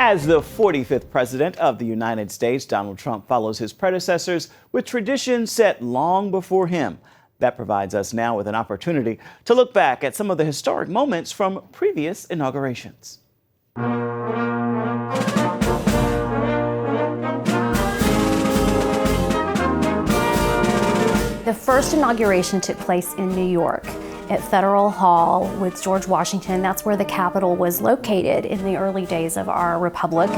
As the 45th president of the United States, Donald Trump follows his predecessors with traditions set long before him. That provides us now with an opportunity to look back at some of the historic moments from previous inaugurations. The first inauguration took place in New York at Federal Hall with George Washington. That's where the Capitol was located in the early days of our republic.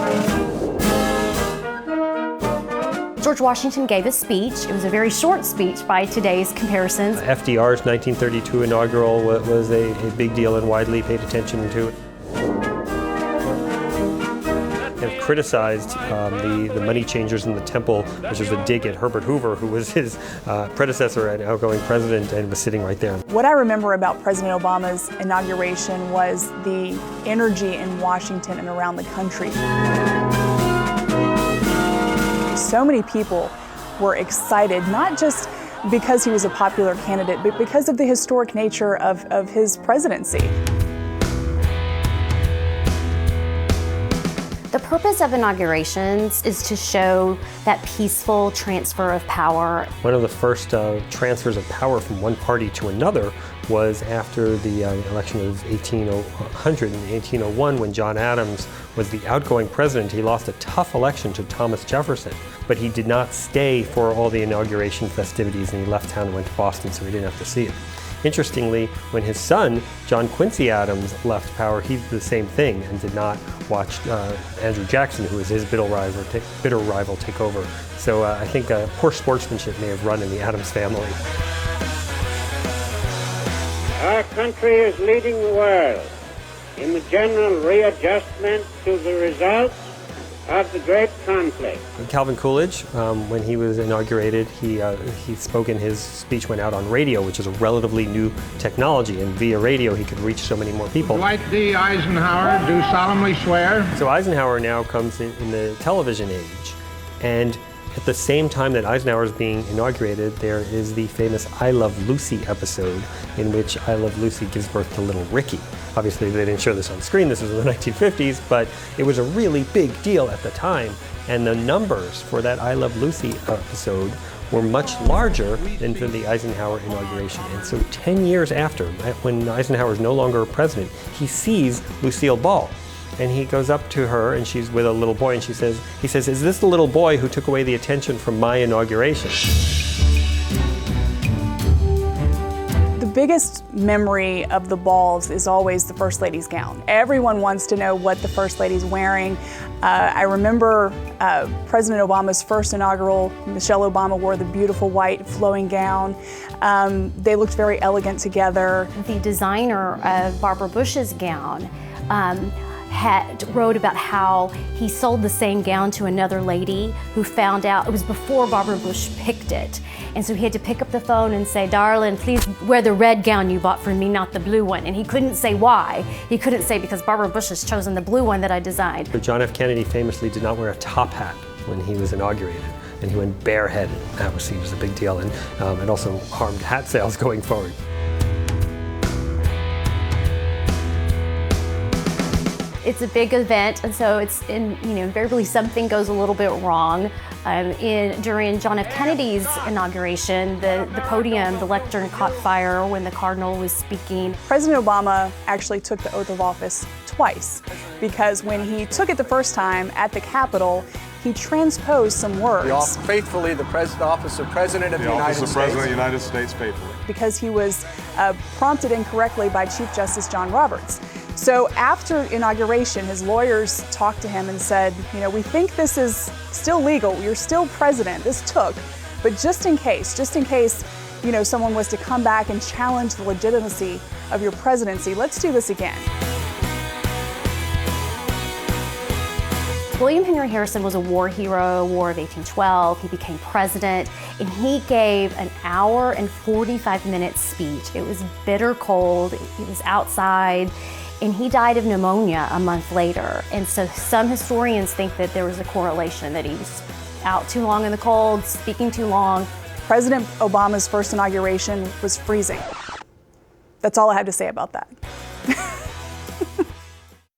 George Washington gave a speech. It was a very short speech by today's comparisons. FDR's 1932 inaugural was a big deal and widely paid attention to. Have criticized the money changers in the temple, which was a dig at Herbert Hoover, who was his predecessor and outgoing president and was sitting right there. What I remember about President Obama's inauguration was the energy in Washington and around the country. So many people were excited, not just because he was a popular candidate, but because of the historic nature of his presidency. The purpose of inaugurations is to show that peaceful transfer of power. One of the first transfers of power from one party to another was after the election of 1800 and 1801, when John Adams was the outgoing president. He lost a tough election to Thomas Jefferson, but he did not stay for all the inauguration festivities, and he left town and went to Boston, so he didn't have to see it. Interestingly, when his son, John Quincy Adams, left power, he did the same thing and did not watch Andrew Jackson, who was his bitter rival, take over. So I think poor sportsmanship may have run in the Adams family. Our country is leading the world in the general readjustment to the results of the great conflict. Calvin Coolidge, when he was inaugurated, he spoke, and his speech went out on radio, which is a relatively new technology, and via radio he could reach so many more people. Dwight D. Eisenhower, do solemnly swear. So Eisenhower now comes in the television age, and at the same time that Eisenhower is being inaugurated, there is the famous I Love Lucy episode, in which I Love Lucy gives birth to little Ricky. Obviously, they didn't show this on screen, this was in the 1950s, but it was a really big deal at the time, and the numbers for that I Love Lucy episode were much larger than for the Eisenhower inauguration. And so 10 years after, when Eisenhower is no longer president, he sees Lucille Ball. And he goes up to her, and she's with a little boy, and he says, "Is this the little boy who took away the attention from my inauguration?" The biggest memory of the balls is always the First Lady's gown. Everyone wants to know what the First Lady's wearing. I remember President Obama's first inaugural, Michelle Obama wore the beautiful white flowing gown. They looked very elegant together. The designer of Barbara Bush's gown wrote about how he sold the same gown to another lady who found out it was before Barbara Bush picked it. And so he had to pick up the phone and say, "Darling, please wear the red gown you bought for me, not the blue one." And he couldn't say why. He couldn't say because Barbara Bush has chosen the blue one that I designed. But John F. Kennedy famously did not wear a top hat when he was inaugurated, and he went bareheaded. That was seen as a big deal, and it also harmed hat sales going forward. It's a big event, and so invariably something goes a little bit wrong. During John F. Kennedy's inauguration, the podium, the lectern caught fire when the Cardinal was speaking. President Obama actually took the oath of office twice, because when he took it the first time at the Capitol, he transposed some words. Faithfully, the office of President of the United States. The office of President of the United States, faithfully. Because he was prompted incorrectly by Chief Justice John Roberts. So after inauguration, his lawyers talked to him and said, "We think this is still legal. You're still president. This took, but just in case, someone was to come back and challenge the legitimacy of your presidency, let's do this again." William Henry Harrison was a war hero, War of 1812. He became president, and he gave an hour and 45-minute speech. It was bitter cold. He was outside, and he died of pneumonia a month later. And so some historians think that there was a correlation, that he was out too long in the cold, speaking too long. President Obama's first inauguration was freezing. That's all I have to say about that.